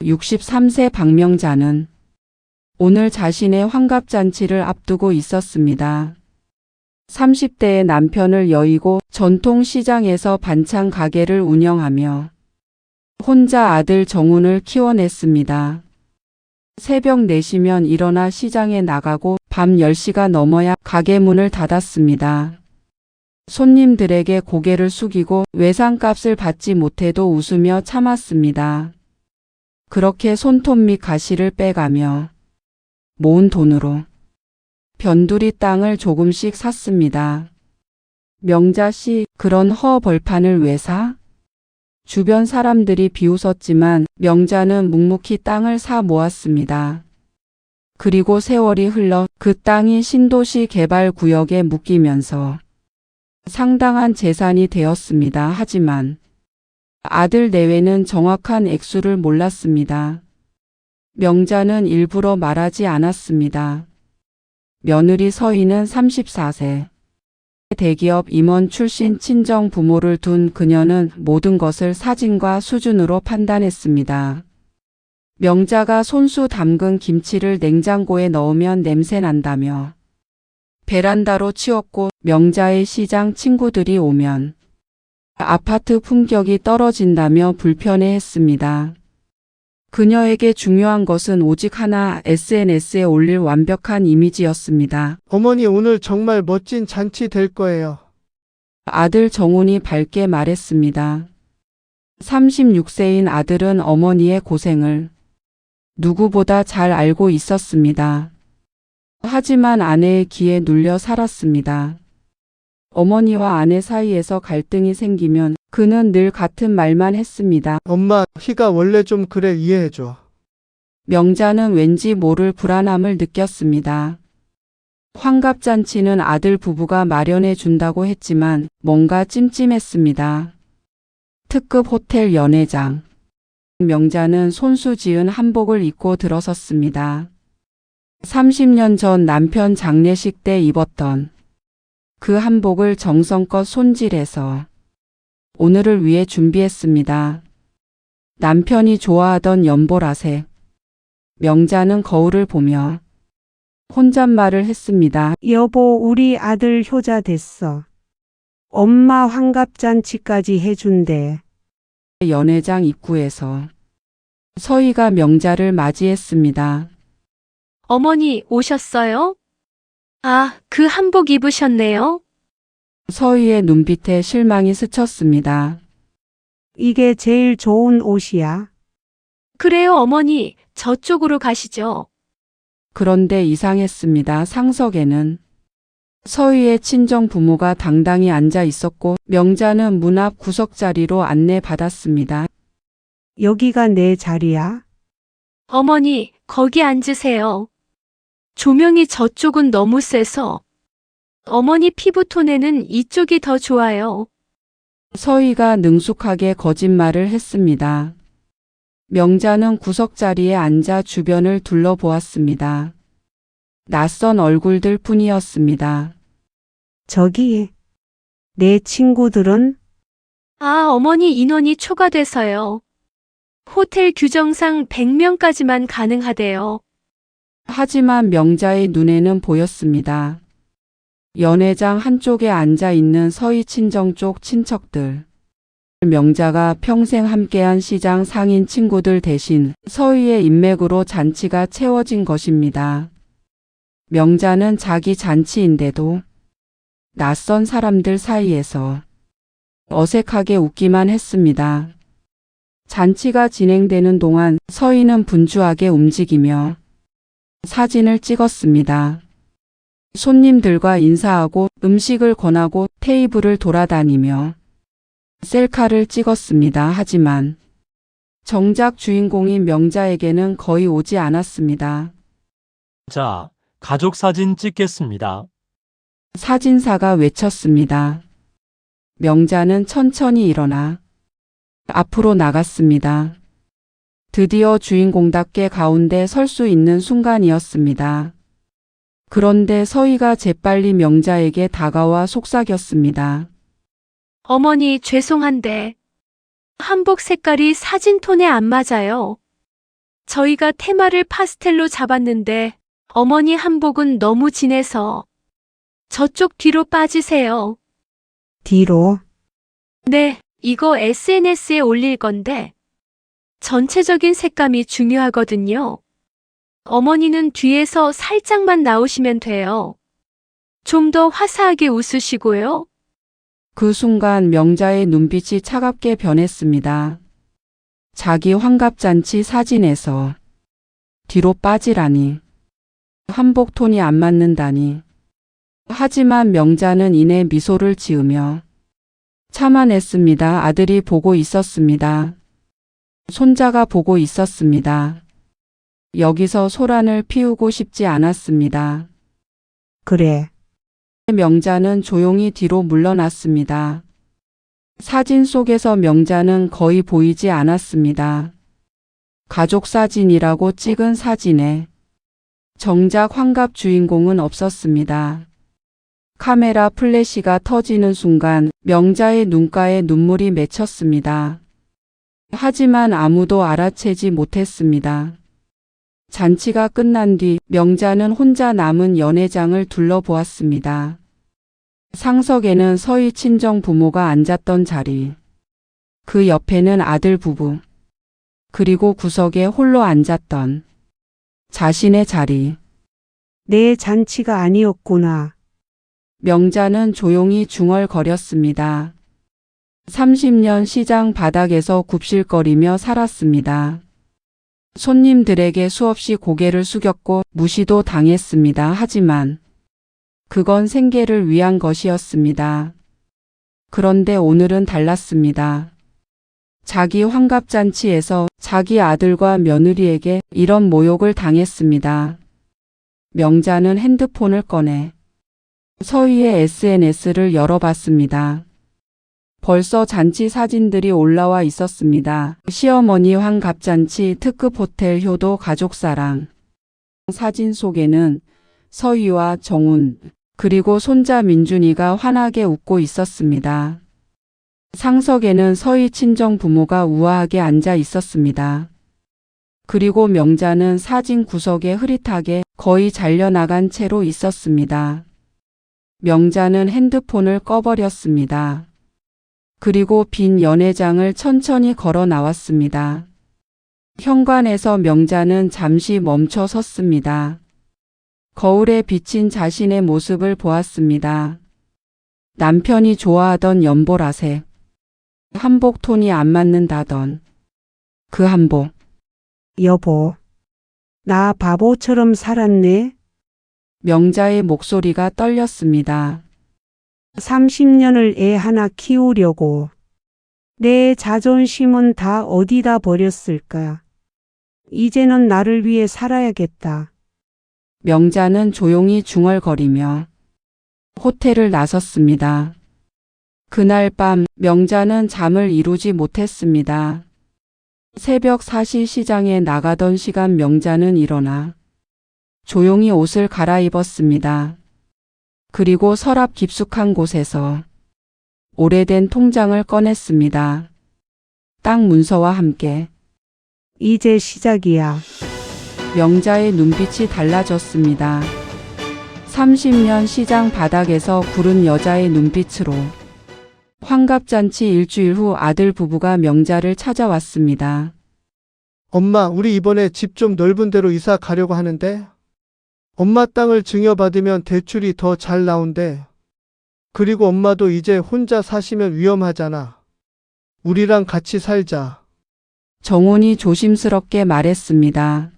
63세 박명자는 오늘 자신의 환갑잔치를 앞두고 있었습니다. 30대의 남편을 여의고 전통시장에서 반찬 가게를 운영하며 혼자 아들 정훈을 키워냈습니다. 새벽 4시면 일어나 시장에 나가고 밤 10시가 넘어야 가게 문을 닫았습니다. 손님들에게 고개를 숙이고 외상값을 받지 못해도 웃으며 참았습니다. 그렇게 손톱 및 가시를 빼가며 모은 돈으로 변두리 땅을 조금씩 샀습니다. 명자 씨, 그런 허벌판을 왜 사? 주변 사람들이 비웃었지만 명자는 묵묵히 땅을 사 모았습니다. 그리고 세월이 흘러 그 땅이 신도시 개발 구역에 묶이면서 상당한 재산이 되었습니다. 하지만 아들 내외는 정확한 액수를 몰랐습니다. 명자는 일부러 말하지 않았습니다. 며느리 서희는 34세. 대기업 임원 출신 친정 부모를 둔 그녀는 모든 것을 사진과 수준으로 판단했습니다. 명자가 손수 담근 김치를 냉장고에 넣으면 냄새 난다며 베란다로 치웠고 명자의 시장 친구들이 오면 아파트 품격이 떨어진다며 불편해했습니다. 그녀에게 중요한 것은 오직 하나, SNS에 올릴 완벽한 이미지였습니다. 어머니, 오늘 정말 멋진 잔치 될 거예요. 아들 정훈이 밝게 말했습니다. 36세인 아들은 어머니의 고생을 누구보다 잘 알고 있었습니다. 하지만 아내의 기에 눌려 살았습니다. 어머니와 아내 사이에서 갈등이 생기면 그는 늘 같은 말만 했습니다. 엄마, 희가 원래 좀 그래, 이해해줘. 명자는 왠지 모를 불안함을 느꼈습니다. 환갑잔치는 아들 부부가 마련해 준다고 했지만 뭔가 찜찜했습니다. 특급 호텔 연회장. 명자는 손수 지은 한복을 입고 들어섰습니다. 30년 전 남편 장례식 때 입었던 그 한복을 정성껏 손질해서 오늘을 위해 준비했습니다. 남편이 좋아하던 연보라색. 명자는 거울을 보며 혼잣말을 했습니다. 여보, 우리 아들 효자 됐어. 엄마 환갑잔치까지 해준대. 연회장 입구에서 서희가 명자를 맞이했습니다. 어머니 오셨어요? 아, 그 한복 입으셨네요. 서희의 눈빛에 실망이 스쳤습니다. 이게 제일 좋은 옷이야. 그래요, 어머니. 저쪽으로 가시죠. 그런데 이상했습니다. 상석에는 서희의 친정 부모가 당당히 앉아 있었고 명자는 문 앞 구석자리로 안내받았습니다. 여기가 내 자리야. 어머니, 거기 앉으세요. 조명이 저쪽은 너무 세서 어머니 피부톤에는 이쪽이 더 좋아요. 서희가 능숙하게 거짓말을 했습니다. 명자는 구석자리에 앉아 주변을 둘러보았습니다. 낯선 얼굴들 뿐이었습니다. 저기, 내 친구들은? 아, 어머니 인원이 초과돼서요. 호텔 규정상 100명까지만 가능하대요. 하지만 명자의 눈에는 보였습니다. 연회장 한쪽에 앉아 있는 서희 친정 쪽 친척들. 명자가 평생 함께한 시장 상인 친구들 대신 서희의 인맥으로 잔치가 채워진 것입니다. 명자는 자기 잔치인데도 낯선 사람들 사이에서 어색하게 웃기만 했습니다. 잔치가 진행되는 동안 서희는 분주하게 움직이며 사진을 찍었습니다. 손님들과 인사하고 음식을 권하고 테이블을 돌아다니며 셀카를 찍었습니다. 하지만 정작 주인공인 명자에게는 거의 오지 않았습니다. 자, 가족 사진 찍겠습니다. 사진사가 외쳤습니다. 명자는 천천히 일어나 앞으로 나갔습니다. 드디어 주인공답게 가운데 설 수 있는 순간이었습니다. 그런데 서희가 재빨리 명자에게 다가와 속삭였습니다. 어머니 죄송한데 한복 색깔이 사진 톤에 안 맞아요. 저희가 테마를 파스텔로 잡았는데 어머니 한복은 너무 진해서 저쪽 뒤로 빠지세요. 뒤로. 네, 이거 SNS에 올릴 건데 전체적인 색감이 중요하거든요. 어머니는 뒤에서 살짝만 나오시면 돼요. 좀 더 화사하게 웃으시고요. 그 순간 명자의 눈빛이 차갑게 변했습니다. 자기 환갑잔치 사진에서 뒤로 빠지라니. 한복 톤이 안 맞는다니. 하지만 명자는 이내 미소를 지으며 참아냈습니다. 아들이 보고 있었습니다. 손자가 보고 있었습니다. 여기서 소란을 피우고 싶지 않았습니다. 그래. 명자는 조용히 뒤로 물러났습니다. 사진 속에서 명자는 거의 보이지 않았습니다. 가족 사진이라고 찍은 사진에 정작 환갑 주인공은 없었습니다. 카메라 플래시가 터지는 순간 명자의 눈가에 눈물이 맺혔습니다. 하지만 아무도 알아채지 못했습니다. 잔치가 끝난 뒤 명자는 혼자 남은 연회장을 둘러보았습니다. 상석에는 서희 친정 부모가 앉았던 자리, 그 옆에는 아들 부부, 그리고 구석에 홀로 앉았던 자신의 자리. 내 잔치가 아니었구나. 명자는 조용히 중얼거렸습니다. 30년 시장 바닥에서 굽실거리며 살았습니다. 손님들에게 수없이 고개를 숙였고 무시도 당했습니다. 하지만 그건 생계를 위한 것이었습니다. 그런데 오늘은 달랐습니다. 자기 환갑잔치에서 자기 아들과 며느리에게 이런 모욕을 당했습니다. 명자는 핸드폰을 꺼내 서희의 SNS를 열어봤습니다. 벌써 잔치 사진들이 올라와 있었습니다. 시어머니 환갑잔치 특급 호텔 효도 가족사랑. 사진 속에는 서희와 정훈, 그리고 손자 민준이가 환하게 웃고 있었습니다. 상석에는 서희 친정 부모가 우아하게 앉아 있었습니다. 그리고 명자는 사진 구석에 흐릿하게 거의 잘려나간 채로 있었습니다. 명자는 핸드폰을 꺼버렸습니다. 그리고 빈 연회장을 천천히 걸어 나왔습니다. 현관에서 명자는 잠시 멈춰 섰습니다. 거울에 비친 자신의 모습을 보았습니다. 남편이 좋아하던 연보라색, 한복 톤이 안 맞는다던 그 한복. 여보. 나 바보처럼 살았네. 명자의 목소리가 떨렸습니다. 30년을 애 하나 키우려고. 내 자존심은 다 어디다 버렸을까? 이제는 나를 위해 살아야겠다. 명자는 조용히 중얼거리며 호텔을 나섰습니다. 그날 밤 명자는 잠을 이루지 못했습니다. 새벽 4시 시장에 나가던 시간 명자는 일어나 조용히 옷을 갈아입었습니다. 그리고 서랍 깊숙한 곳에서 오래된 통장을 꺼냈습니다. 땅 문서와 함께. 이제 시작이야. 명자의 눈빛이 달라졌습니다. 30년 시장 바닥에서 구른 여자의 눈빛으로. 환갑잔치 일주일 후 아들 부부가 명자를 찾아왔습니다. 엄마, 우리 이번에 집 좀 넓은 데로 이사 가려고 하는데 엄마 땅을 증여받으면 대출이 더 잘 나온대. 그리고 엄마도 이제 혼자 사시면 위험하잖아. 우리랑 같이 살자. 정훈이 조심스럽게 말했습니다.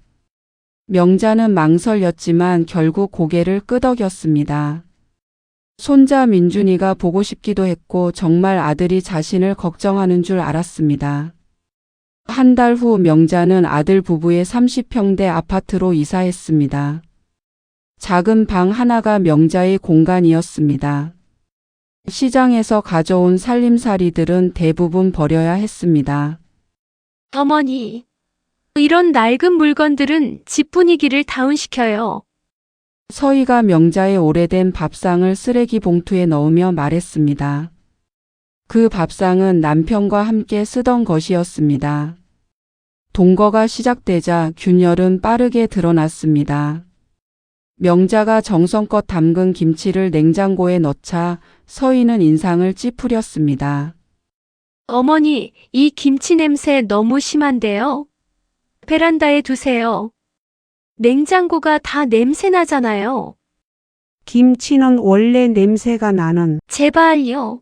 명자는 망설였지만 결국 고개를 끄덕였습니다. 손자 민준이가 보고 싶기도 했고 정말 아들이 자신을 걱정하는 줄 알았습니다. 한 달 후 명자는 아들 부부의 30평대 아파트로 이사했습니다. 작은 방 하나가 명자의 공간이었습니다. 시장에서 가져온 살림살이들은 대부분 버려야 했습니다. 어머니, 이런 낡은 물건들은 집 분위기를 다운시켜요. 서희가 명자의 오래된 밥상을 쓰레기 봉투에 넣으며 말했습니다. 그 밥상은 남편과 함께 쓰던 것이었습니다. 동거가 시작되자 균열은 빠르게 드러났습니다. 명자가 정성껏 담근 김치를 냉장고에 넣자 서희는 인상을 찌푸렸습니다. 어머니, 이 김치 냄새 너무 심한데요? 베란다에 두세요. 냉장고가 다 냄새 나잖아요. 김치는 원래 냄새가 나는 제발요.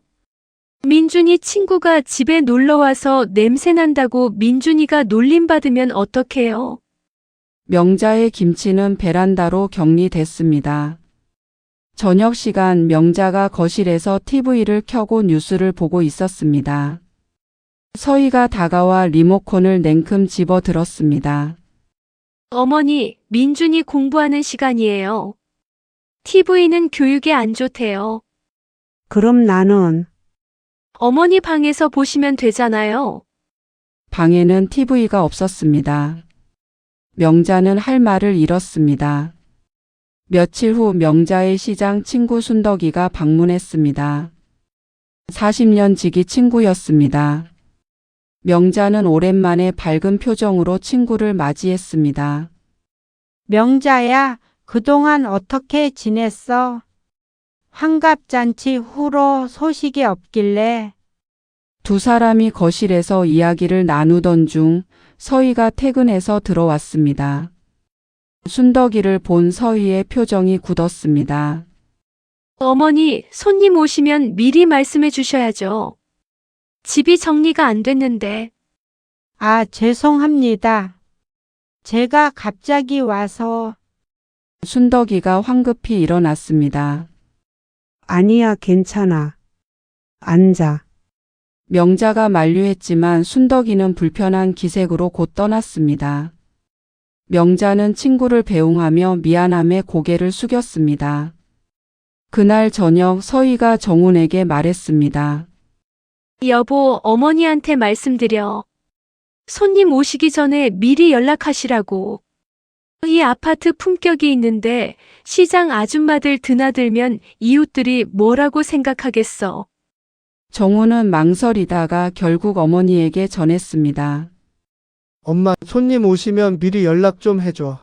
민준이 친구가 집에 놀러 와서 냄새 난다고 민준이가 놀림받으면 어떡해요? 명자의 김치는 베란다로 격리됐습니다. 저녁 시간 명자가 거실에서 TV를 켜고 뉴스를 보고 있었습니다. 서희가 다가와 리모컨을 냉큼 집어들었습니다. 어머니, 민준이 공부하는 시간이에요. TV는 교육에 안 좋대요. 그럼 나는 어머니 방에서 보시면 되잖아요. 방에는 TV가 없었습니다. 명자는 할 말을 잃었습니다. 며칠 후 명자의 시장 친구 순덕이가 방문했습니다. 40년 지기 친구였습니다. 명자는 오랜만에 밝은 표정으로 친구를 맞이했습니다. 명자야, 그동안 어떻게 지냈어? 환갑잔치 후로 소식이 없길래. 두 사람이 거실에서 이야기를 나누던 중 서희가 퇴근해서 들어왔습니다. 순덕이를 본 서희의 표정이 굳었습니다. 어머니, 손님 오시면 미리 말씀해 주셔야죠. 집이 정리가 안 됐는데. 아, 죄송합니다. 제가 갑자기 와서. 순덕이가 황급히 일어났습니다. 아니야, 괜찮아. 앉아. 명자가 만류했지만 순덕이는 불편한 기색으로 곧 떠났습니다. 명자는 친구를 배웅하며 미안함에 고개를 숙였습니다. 그날 저녁 서희가 정훈에게 말했습니다. 여보, 어머니한테 말씀드려. 손님 오시기 전에 미리 연락하시라고. 이 아파트 품격이 있는데 시장 아줌마들 드나들면 이웃들이 뭐라고 생각하겠어. 정훈은 망설이다가 결국 어머니에게 전했습니다. 엄마, 손님 오시면 미리 연락 좀 해줘.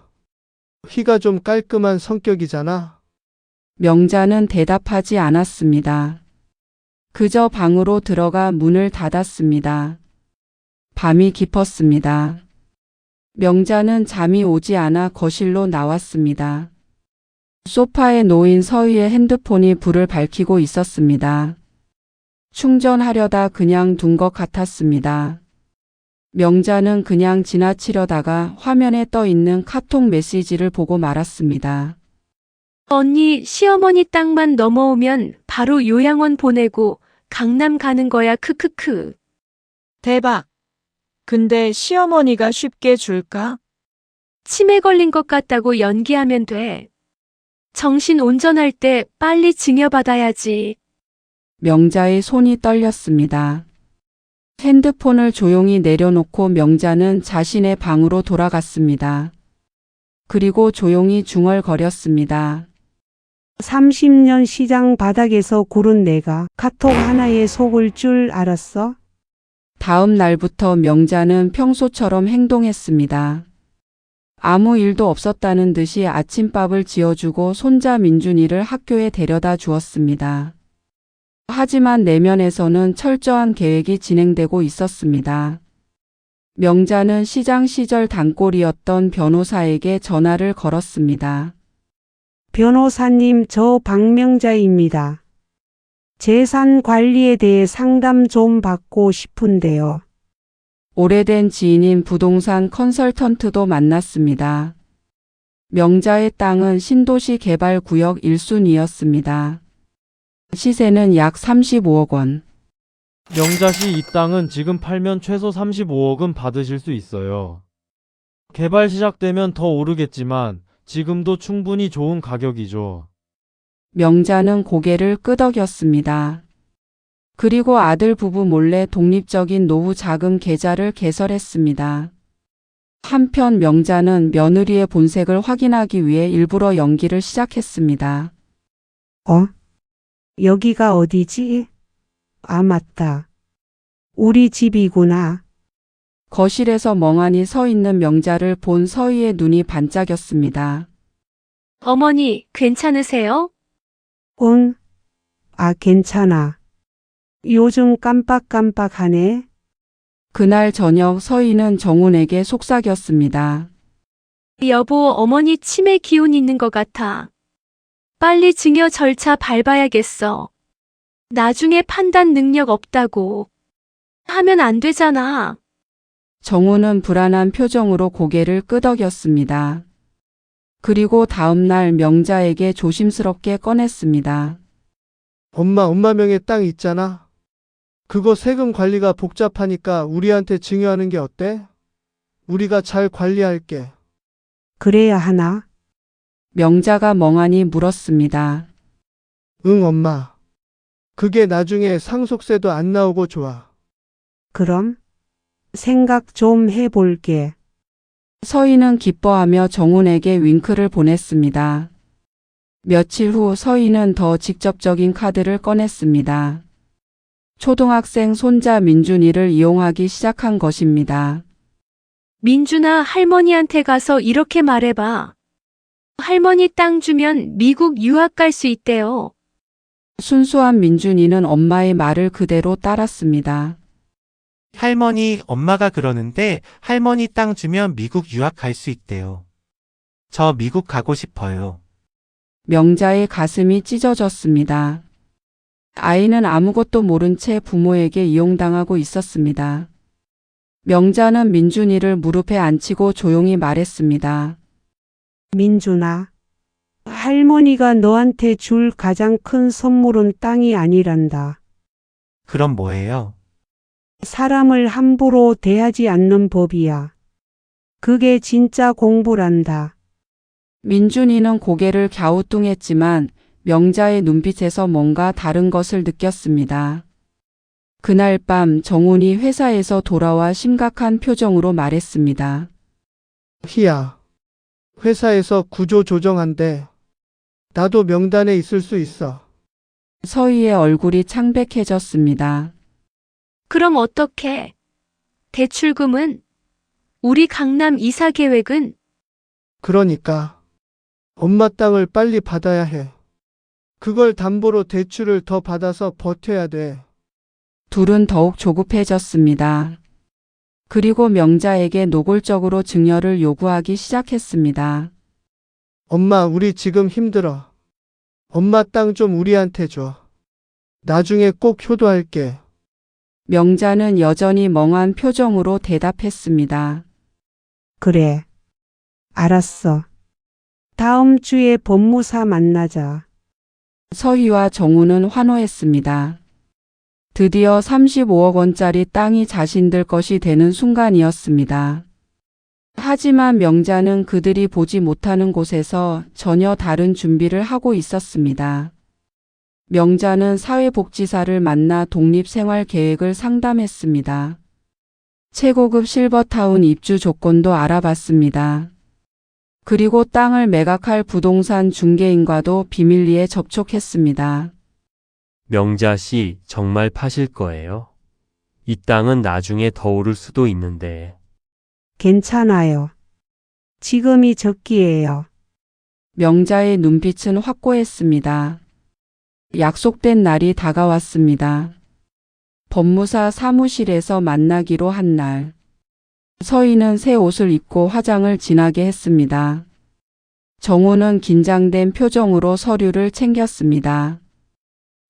휘가 좀 깔끔한 성격이잖아. 명자는 대답하지 않았습니다. 그저 방으로 들어가 문을 닫았습니다. 밤이 깊었습니다. 명자는 잠이 오지 않아 거실로 나왔습니다. 소파에 놓인 서희의 핸드폰이 불을 밝히고 있었습니다. 충전하려다 그냥 둔 것 같았습니다. 명자는 그냥 지나치려다가 화면에 떠 있는 카톡 메시지를 보고 말았습니다. 언니, 시어머니 땅만 넘어오면 바로 요양원 보내고 강남 가는 거야, 크크크. 대박. 근데 시어머니가 쉽게 줄까? 치매 걸린 것 같다고 연기하면 돼. 정신 온전할 때 빨리 증여받아야지. 명자의 손이 떨렸습니다. 핸드폰을 조용히 내려놓고 명자는 자신의 방으로 돌아갔습니다. 그리고 조용히 중얼거렸습니다. 30년 시장 바닥에서 구른 내가 카톡 하나에 속을 줄 알았어? 다음 날부터 명자는 평소처럼 행동했습니다. 아무 일도 없었다는 듯이 아침밥을 지어주고 손자 민준이를 학교에 데려다 주었습니다. 하지만 내면에서는 철저한 계획이 진행되고 있었습니다. 명자는 시장 시절 단골이었던 변호사에게 전화를 걸었습니다. 변호사님, 저 박명자입니다. 재산 관리에 대해 상담 좀 받고 싶은데요. 오래된 지인인 부동산 컨설턴트도 만났습니다. 명자의 땅은 신도시 개발구역 1순위였습니다. 시세는 약 35억 원. 명자시 이 땅은 지금 팔면 최소 35억은 받으실 수 있어요. 개발 시작되면 더 오르겠지만 지금도 충분히 좋은 가격이죠. 명자는 고개를 끄덕였습니다. 그리고 아들 부부 몰래 독립적인 노후 자금 계좌를 개설했습니다. 한편 명자는 며느리의 본색을 확인하기 위해 일부러 연기를 시작했습니다. 여기가 어디지? 아, 맞다. 우리 집이구나. 거실에서 멍하니 서 있는 명자를 본 서희의 눈이 반짝였습니다. 어머니, 괜찮으세요? 응? 아, 괜찮아. 요즘 깜빡깜빡하네. 그날 저녁 서희는 정훈에게 속삭였습니다. 여보, 어머니 치매 기운 있는 것 같아. 빨리 증여 절차 밟아야겠어. 나중에 판단 능력 없다고 하면 안 되잖아. 정훈은 불안한 표정으로 고개를 끄덕였습니다. 그리고 다음날 명자에게 조심스럽게 꺼냈습니다. 엄마 명의 땅 있잖아. 그거 세금 관리가 복잡하니까 우리한테 증여하는 게 어때? 우리가 잘 관리할게. 그래야 하나? 명자가 멍하니 물었습니다. 응, 엄마. 그게 나중에 상속세도 안 나오고 좋아. 그럼? 생각 좀 해볼게. 서희는 기뻐하며 정훈에게 윙크를 보냈습니다. 며칠 후 서희는 더 직접적인 카드를 꺼냈습니다. 초등학생 손자 민준이를 이용하기 시작한 것입니다. 민준아, 할머니한테 가서 이렇게 말해봐. 할머니 땅 주면 미국 유학 갈 수 있대요. 순수한 민준이는 엄마의 말을 그대로 따랐습니다. 할머니, 엄마가 그러는데 할머니 땅 주면 미국 유학 갈 수 있대요. 저 미국 가고 싶어요. 명자의 가슴이 찢어졌습니다. 아이는 아무것도 모른 채 부모에게 이용당하고 있었습니다. 명자는 민준이를 무릎에 앉히고 조용히 말했습니다. 민준아, 할머니가 너한테 줄 가장 큰 선물은 땅이 아니란다. 그럼 뭐예요? 사람을 함부로 대하지 않는 법이야. 그게 진짜 공부란다. 민준이는 고개를 갸우뚱했지만 명자의 눈빛에서 뭔가 다른 것을 느꼈습니다. 그날 밤 정훈이 회사에서 돌아와 심각한 표정으로 말했습니다. 희야, 회사에서 구조 조정한대. 나도 명단에 있을 수 있어. 서희의 얼굴이 창백해졌습니다. 그럼 어떡해? 대출금은? 우리 강남 이사 계획은? 그러니까 엄마 땅을 빨리 받아야 해. 그걸 담보로 대출을 더 받아서 버텨야 돼. 둘은 더욱 조급해졌습니다. 그리고 명자에게 노골적으로 증여를 요구하기 시작했습니다. 엄마, 우리 지금 힘들어. 엄마 땅 좀 우리한테 줘. 나중에 꼭 효도할게. 명자는 여전히 멍한 표정으로 대답했습니다. 그래. 알았어. 다음 주에 법무사 만나자. 서희와 정우는 환호했습니다. 드디어 35억 원짜리 땅이 자신들 것이 되는 순간이었습니다. 하지만 명자는 그들이 보지 못하는 곳에서 전혀 다른 준비를 하고 있었습니다. 명자는 사회복지사를 만나 독립생활 계획을 상담했습니다. 최고급 실버타운 입주 조건도 알아봤습니다. 그리고 땅을 매각할 부동산 중개인과도 비밀리에 접촉했습니다. 명자 씨, 정말 파실 거예요? 이 땅은 나중에 더 오를 수도 있는데. 괜찮아요. 지금이 적기예요. 명자의 눈빛은 확고했습니다. 약속된 날이 다가왔습니다. 법무사 사무실에서 만나기로 한 날. 서희는 새 옷을 입고 화장을 진하게 했습니다. 정호는 긴장된 표정으로 서류를 챙겼습니다.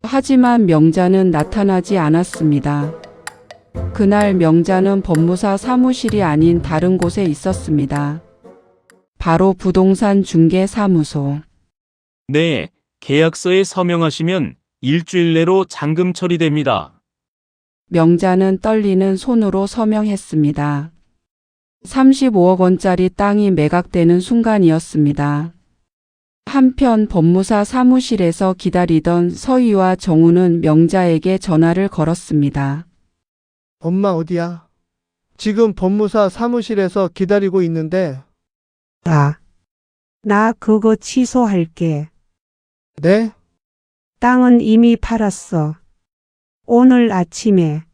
하지만 명자는 나타나지 않았습니다. 그날 명자는 법무사 사무실이 아닌 다른 곳에 있었습니다. 바로 부동산 중개사무소. 네, 계약서에 서명하시면 일주일 내로 잔금 처리됩니다. 명자는 떨리는 손으로 서명했습니다. 35억 원짜리 땅이 매각되는 순간이었습니다. 한편 법무사 사무실에서 기다리던 서희와 정우는 명자에게 전화를 걸었습니다. 엄마 어디야? 지금 법무사 사무실에서 기다리고 있는데. 아, 나 그거 취소할게. 네? 땅은 이미 팔았어. 오늘 아침에.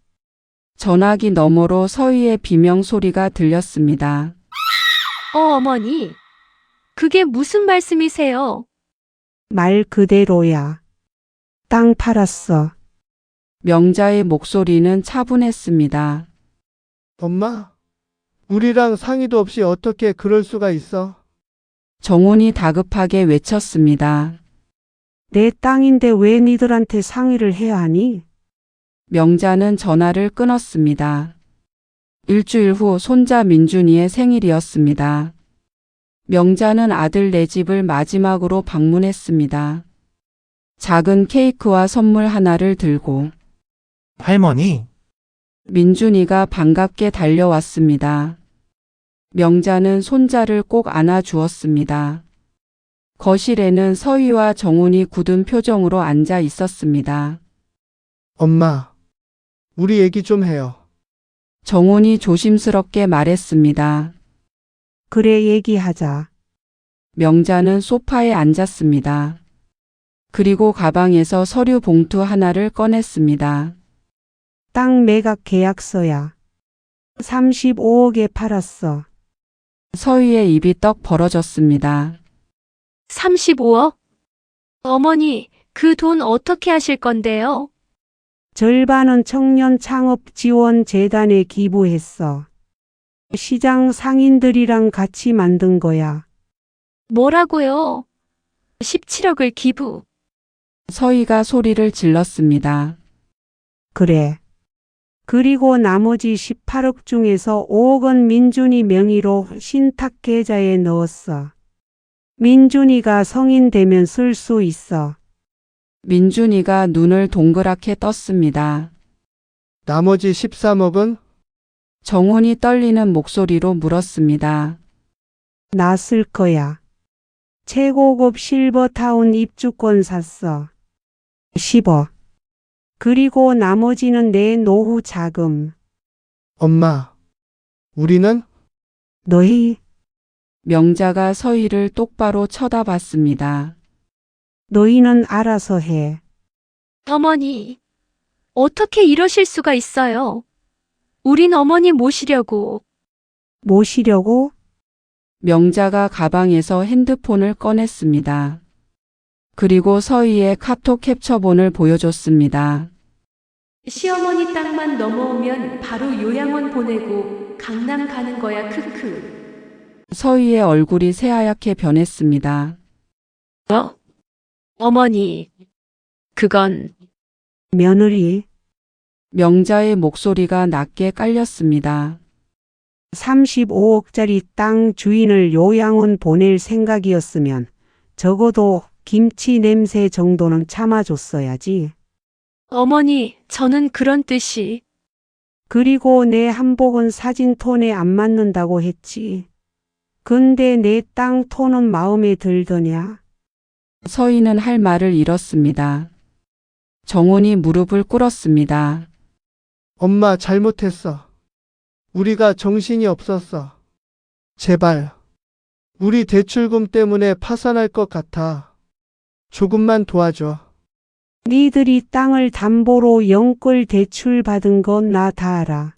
전화기 너머로 서희의 비명 소리가 들렸습니다. 어머니. 그게 무슨 말씀이세요? 말 그대로야. 땅 팔았어. 명자의 목소리는 차분했습니다. 엄마, 우리랑 상의도 없이 어떻게 그럴 수가 있어? 정훈이 다급하게 외쳤습니다. 내 땅인데 왜 니들한테 상의를 해야 하니? 명자는 전화를 끊었습니다. 일주일 후 손자 민준이의 생일이었습니다. 명자는 아들 네 집을 마지막으로 방문했습니다. 작은 케이크와 선물 하나를 들고 할머니, 민준이가 반갑게 달려왔습니다. 명자는 손자를 꼭 안아주었습니다. 거실에는 서희와 정훈이 굳은 표정으로 앉아 있었습니다. 엄마, 우리 얘기 좀 해요. 정훈이 조심스럽게 말했습니다. 그래 얘기하자. 명자는 소파에 앉았습니다. 그리고 가방에서 서류 봉투 하나를 꺼냈습니다. 땅 매각 계약서야. 35억에 팔았어. 서희의 입이 떡 벌어졌습니다. 35억? 어머니, 그 돈 어떻게 하실 건데요? 절반은 청년 창업 지원 재단에 기부했어. 시장 상인들이랑 같이 만든 거야. 뭐라고요? 17억을 기부. 서희가 소리를 질렀습니다. 그래. 그리고 나머지 18억 중에서 5억은 민준이 명의로 신탁 계좌에 넣었어. 민준이가 성인 되면 쓸 수 있어. 민준이가 눈을 동그랗게 떴습니다. 나머지 13억은? 정훈이 떨리는 목소리로 물었습니다. 나 쓸 거야. 최고급 실버타운 입주권 샀어. 10억. 그리고 나머지는 내 노후 자금. 엄마, 우리는? 너희, 명자가 서희를 똑바로 쳐다봤습니다. 너희는 알아서 해. 어머니, 어떻게 이러실 수가 있어요? 우린 어머니 모시려고. 모시려고? 명자가 가방에서 핸드폰을 꺼냈습니다. 그리고 서희의 카톡 캡처본을 보여줬습니다. 시어머니 땅만 넘어오면 바로 요양원 보내고 강남 가는 거야, 크크. 서희의 얼굴이 새하얗게 변했습니다. 어머니, 그건 며느리, 명자의 목소리가 낮게 깔렸습니다. 35억짜리 땅 주인을 요양원 보낼 생각이었으면 적어도 김치 냄새 정도는 참아줬어야지. 어머니, 저는 그런 뜻이. 그리고 내 한복은 사진 톤에 안 맞는다고 했지. 근데 내 땅 톤은 마음에 들더냐? 서희는 할 말을 잃었습니다. 정훈이 무릎을 꿇었습니다. 엄마 잘못했어. 우리가 정신이 없었어. 제발. 우리 대출금 때문에 파산할 것 같아. 조금만 도와줘. 니들이 땅을 담보로 영끌 대출 받은 건 나 다 알아.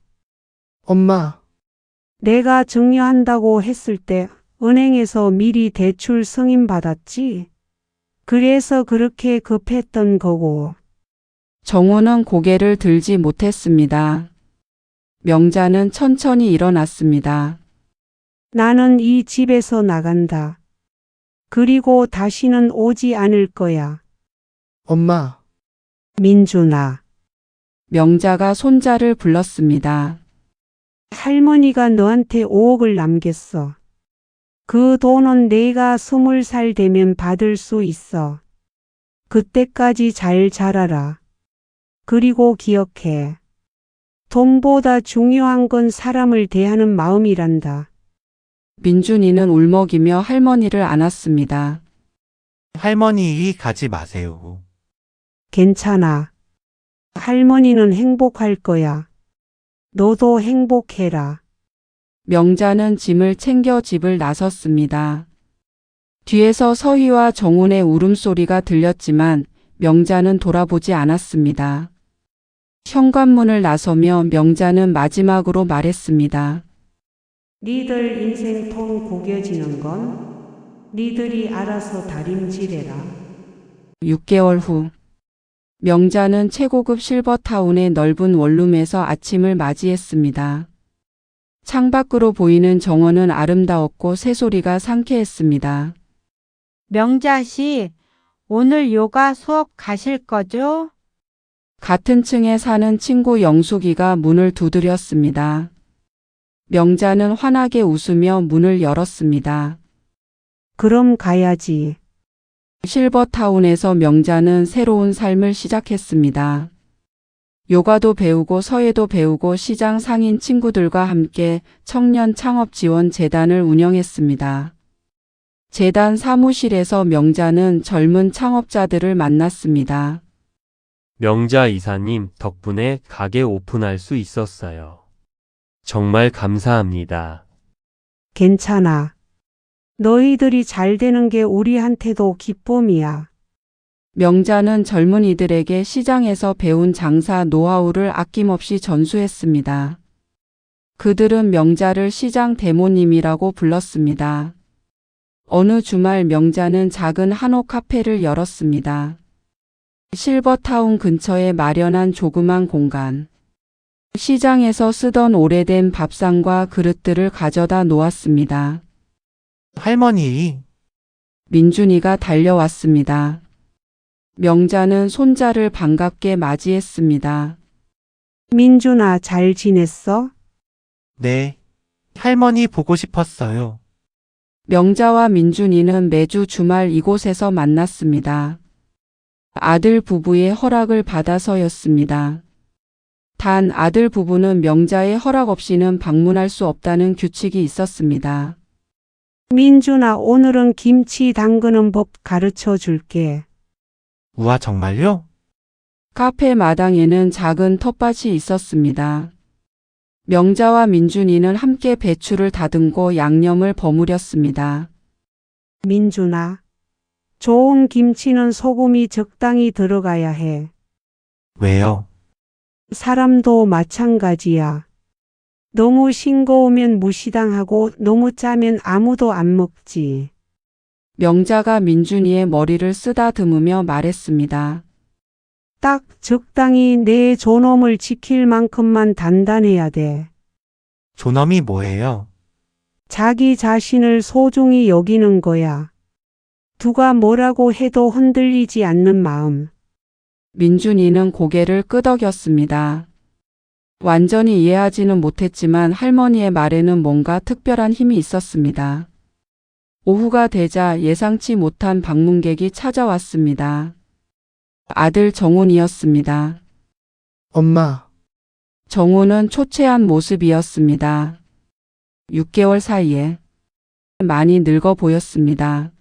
엄마, 내가 증여한다고 했을 때 은행에서 미리 대출 승인 받았지. 그래서 그렇게 급했던 거고. 정훈은 고개를 들지 못했습니다. 명자는 천천히 일어났습니다. 나는 이 집에서 나간다. 그리고 다시는 오지 않을 거야. 엄마, 민준아. 명자가 손자를 불렀습니다. 할머니가 너한테 5억을 남겼어. 그 돈은 내가 20살 되면 받을 수 있어. 그때까지 잘 자라라. 그리고 기억해. 돈보다 중요한 건 사람을 대하는 마음이란다. 민준이는 울먹이며 할머니를 안았습니다. 할머니 가지 마세요. 괜찮아. 할머니는 행복할 거야. 너도 행복해라. 명자는 짐을 챙겨 집을 나섰습니다. 뒤에서 서희와 정훈의 울음소리가 들렸지만 명자는 돌아보지 않았습니다. 현관문을 나서며 명자는 마지막으로 말했습니다. 니들 인생 통 구겨지는 건 니들이 알아서 다림질해라. 6개월 후 명자는 최고급 실버타운의 넓은 원룸에서 아침을 맞이했습니다. 창밖으로 보이는 정원은 아름다웠고 새소리가 상쾌했습니다. 명자 씨, 오늘 요가 수업 가실 거죠? 같은 층에 사는 친구 영숙이가 문을 두드렸습니다. 명자는 환하게 웃으며 문을 열었습니다. 그럼 가야지. 실버타운에서 명자는 새로운 삶을 시작했습니다. 요가도 배우고 서예도 배우고 시장 상인 친구들과 함께 청년 창업 지원 재단을 운영했습니다. 재단 사무실에서 명자는 젊은 창업자들을 만났습니다. 명자 이사님 덕분에 가게 오픈할 수 있었어요. 정말 감사합니다. 괜찮아. 너희들이 잘 되는 게 우리한테도 기쁨이야. 명자는 젊은이들에게 시장에서 배운 장사 노하우를 아낌없이 전수했습니다. 그들은 명자를 시장 대모님이라고 불렀습니다. 어느 주말 명자는 작은 한옥 카페를 열었습니다. 실버타운 근처에 마련한 조그만 공간. 시장에서 쓰던 오래된 밥상과 그릇들을 가져다 놓았습니다. 할머니, 민준이가 달려왔습니다. 명자는 손자를 반갑게 맞이했습니다. 민준아, 잘 지냈어? 네. 할머니 보고 싶었어요. 명자와 민준이는 매주 주말 이곳에서 만났습니다. 아들 부부의 허락을 받아서였습니다. 단 아들 부부는 명자의 허락 없이는 방문할 수 없다는 규칙이 있었습니다. 민준아, 오늘은 김치 담그는 법 가르쳐 줄게. 우와, 정말요? 카페 마당에는 작은 텃밭이 있었습니다. 명자와 민준이는 함께 배추를 다듬고 양념을 버무렸습니다. 민준아, 좋은 김치는 소금이 적당히 들어가야 해. 왜요? 사람도 마찬가지야. 너무 싱거우면 무시당하고 너무 짜면 아무도 안 먹지. 명자가 민준이의 머리를 쓰다듬으며 말했습니다. 딱 적당히 내 존엄을 지킬 만큼만 단단해야 돼. 존엄이 뭐예요? 자기 자신을 소중히 여기는 거야. 누가 뭐라고 해도 흔들리지 않는 마음. 민준이는 고개를 끄덕였습니다. 완전히 이해하지는 못했지만 할머니의 말에는 뭔가 특별한 힘이 있었습니다. 오후가 되자 예상치 못한 방문객이 찾아왔습니다. 아들 정훈이었습니다. 엄마, 정훈은 초췌한 모습이었습니다. 6개월 사이에 많이 늙어 보였습니다.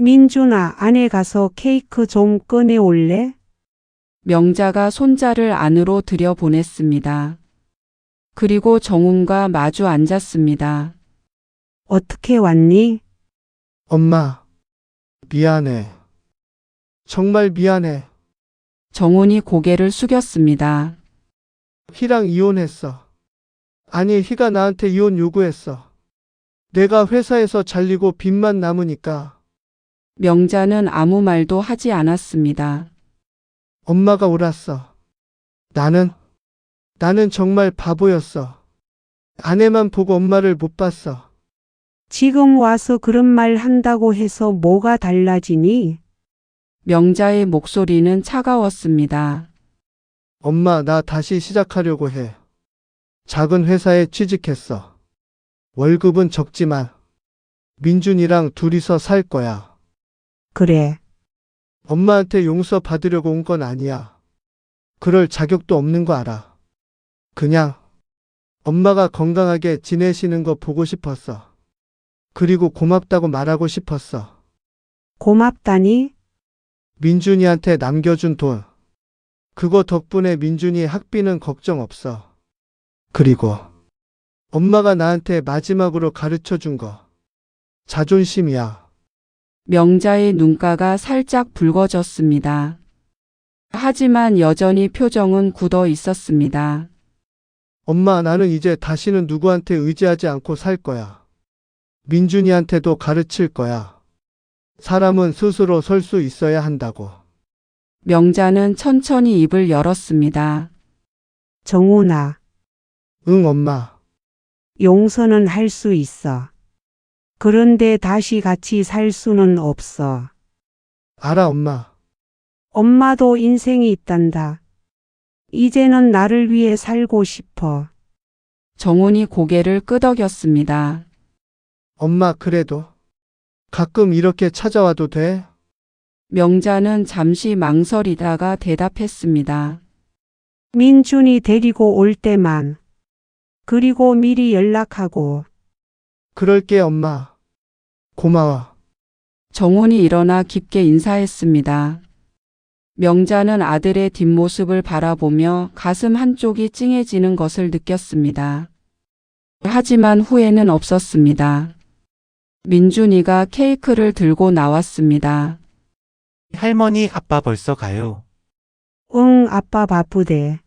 민준아, 안에 가서 케이크 좀 꺼내올래? 명자가 손자를 안으로 들여보냈습니다. 그리고 정훈과 마주 앉았습니다. 어떻게 왔니? 엄마, 미안해. 정말 미안해. 정훈이 고개를 숙였습니다. 희랑 이혼했어. 아니, 희가 나한테 이혼 요구했어. 내가 회사에서 잘리고 빚만 남으니까. 명자는 아무 말도 하지 않았습니다. 엄마가 옳았어. 나는 정말 바보였어. 아내만 보고 엄마를 못 봤어. 지금 와서 그런 말 한다고 해서 뭐가 달라지니? 명자의 목소리는 차가웠습니다. 엄마, 나 다시 시작하려고 해. 작은 회사에 취직했어. 월급은 적지만 민준이랑 둘이서 살 거야. 그래. 엄마한테 용서 받으려고 온 건 아니야. 그럴 자격도 없는 거 알아. 그냥 엄마가 건강하게 지내시는 거 보고 싶었어. 그리고 고맙다고 말하고 싶었어. 고맙다니? 민준이한테 남겨준 돈. 그거 덕분에 민준이 학비는 걱정 없어. 그리고 엄마가 나한테 마지막으로 가르쳐 준 거. 자존심이야. 명자의 눈가가 살짝 붉어졌습니다. 하지만 여전히 표정은 굳어 있었습니다. 엄마, 나는 이제 다시는 누구한테 의지하지 않고 살 거야. 민준이한테도 가르칠 거야. 사람은 스스로 설 수 있어야 한다고. 명자는 천천히 입을 열었습니다. 정훈아, 응, 엄마. 용서는 할 수 있어. 그런데 다시 같이 살 수는 없어. 알아, 엄마. 엄마도 인생이 있단다. 이제는 나를 위해 살고 싶어. 정훈이 고개를 끄덕였습니다. 엄마, 그래도 가끔 이렇게 찾아와도 돼? 명자는 잠시 망설이다가 대답했습니다. 민준이 데리고 올 때만. 그리고 미리 연락하고. 그럴게, 엄마. 고마워. 정훈이 일어나 깊게 인사했습니다. 명자는 아들의 뒷모습을 바라보며 가슴 한쪽이 찡해지는 것을 느꼈습니다. 하지만 후회는 없었습니다. 민준이가 케이크를 들고 나왔습니다. 할머니, 아빠 벌써 가요. 응, 아빠 바쁘대.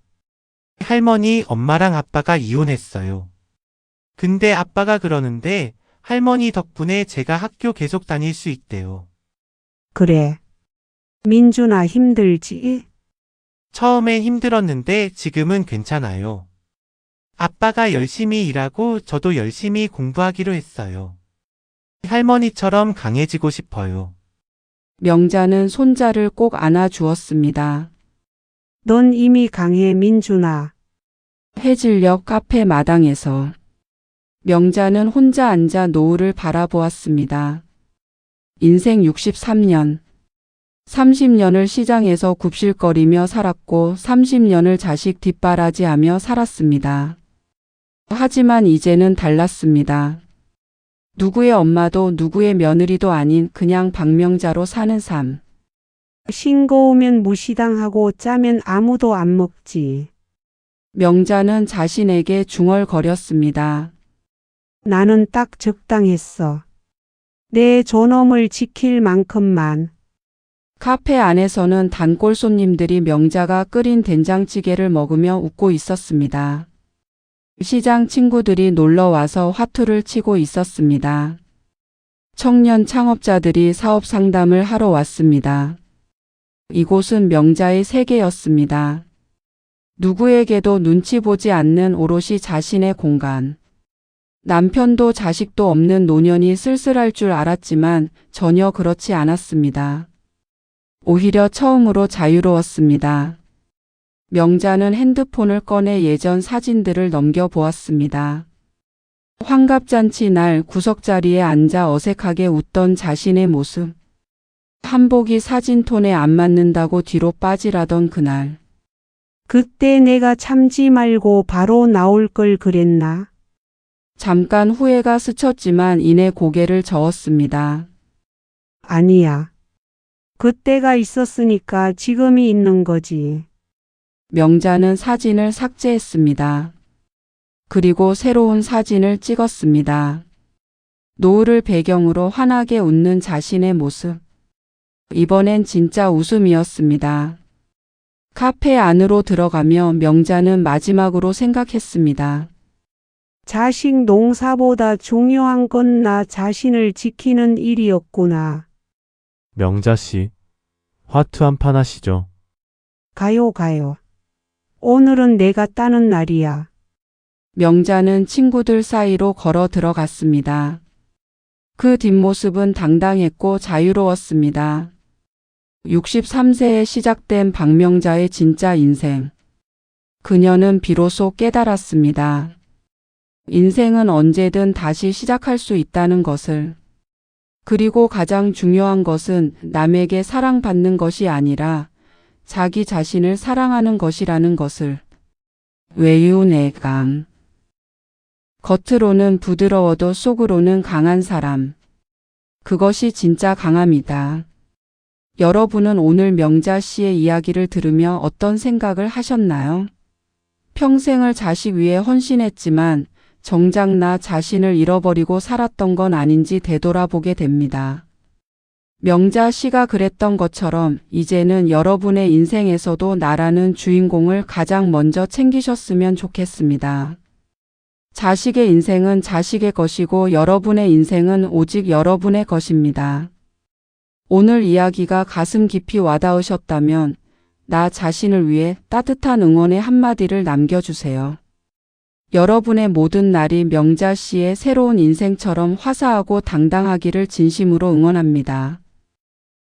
할머니, 엄마랑 아빠가 이혼했어요. 근데 아빠가 그러는데 할머니 덕분에 제가 학교 계속 다닐 수 있대요. 그래. 민준아, 힘들지? 처음엔 힘들었는데 지금은 괜찮아요. 아빠가 열심히 일하고 저도 열심히 공부하기로 했어요. 할머니처럼 강해지고 싶어요. 명자는 손자를 꼭 안아주었습니다. 넌 이미 강해, 민준아. 해질녘 카페 마당에서 명자는 혼자 앉아 노을을 바라보았습니다. 인생 63년. 30년을 시장에서 굽실거리며 살았고 30년을 자식 뒷바라지하며 살았습니다. 하지만 이제는 달랐습니다. 누구의 엄마도 누구의 며느리도 아닌 그냥 박명자로 사는 삶. 싱거우면 무시당하고 짜면 아무도 안 먹지. 명자는 자신에게 중얼거렸습니다. 나는 딱 적당했어. 내 존엄을 지킬 만큼만. 카페 안에서는 단골 손님들이 명자가 끓인 된장찌개를 먹으며 웃고 있었습니다. 시장 친구들이 놀러 와서 화투를 치고 있었습니다. 청년 창업자들이 사업 상담을 하러 왔습니다. 이곳은 명자의 세계였습니다. 누구에게도 눈치 보지 않는 오롯이 자신의 공간. 남편도 자식도 없는 노년이 쓸쓸할 줄 알았지만 전혀 그렇지 않았습니다. 오히려 처음으로 자유로웠습니다. 명자는 핸드폰을 꺼내 예전 사진들을 넘겨보았습니다. 환갑잔치 날 구석자리에 앉아 어색하게 웃던 자신의 모습. 한복이 사진톤에 안 맞는다고 뒤로 빠지라던 그날. 그때 내가 참지 말고 바로 나올 걸 그랬나? 잠깐 후회가 스쳤지만 이내 고개를 저었습니다. 아니야. 그때가 있었으니까 지금이 있는 거지. 명자는 사진을 삭제했습니다. 그리고 새로운 사진을 찍었습니다. 노을을 배경으로 환하게 웃는 자신의 모습. 이번엔 진짜 웃음이었습니다. 카페 안으로 들어가며 명자는 마지막으로 생각했습니다. 자식 농사보다 중요한 건 나 자신을 지키는 일이었구나. 명자 씨, 화투 한 판 하시죠. 가요. 오늘은 내가 따는 날이야. 명자는 친구들 사이로 걸어 들어갔습니다. 그 뒷모습은 당당했고 자유로웠습니다. 63세에 시작된 박명자의 진짜 인생. 그녀는 비로소 깨달았습니다. 인생은 언제든 다시 시작할 수 있다는 것을. 그리고 가장 중요한 것은 남에게 사랑받는 것이 아니라 자기 자신을 사랑하는 것이라는 것을. 외유내강. 겉으로는 부드러워도 속으로는 강한 사람. 그것이 진짜 강함이다. 여러분은 오늘 명자 씨의 이야기를 들으며 어떤 생각을 하셨나요? 평생을 자식 위해 헌신했지만 정작 나 자신을 잃어버리고 살았던 건 아닌지 되돌아보게 됩니다. 명자 씨가 그랬던 것처럼 이제는 여러분의 인생에서도 나라는 주인공을 가장 먼저 챙기셨으면 좋겠습니다. 자식의 인생은 자식의 것이고 여러분의 인생은 오직 여러분의 것입니다. 오늘 이야기가 가슴 깊이 와닿으셨다면 나 자신을 위해 따뜻한 응원의 한마디를 남겨주세요. 여러분의 모든 날이 명자 씨의 새로운 인생처럼 화사하고 당당하기를 진심으로 응원합니다.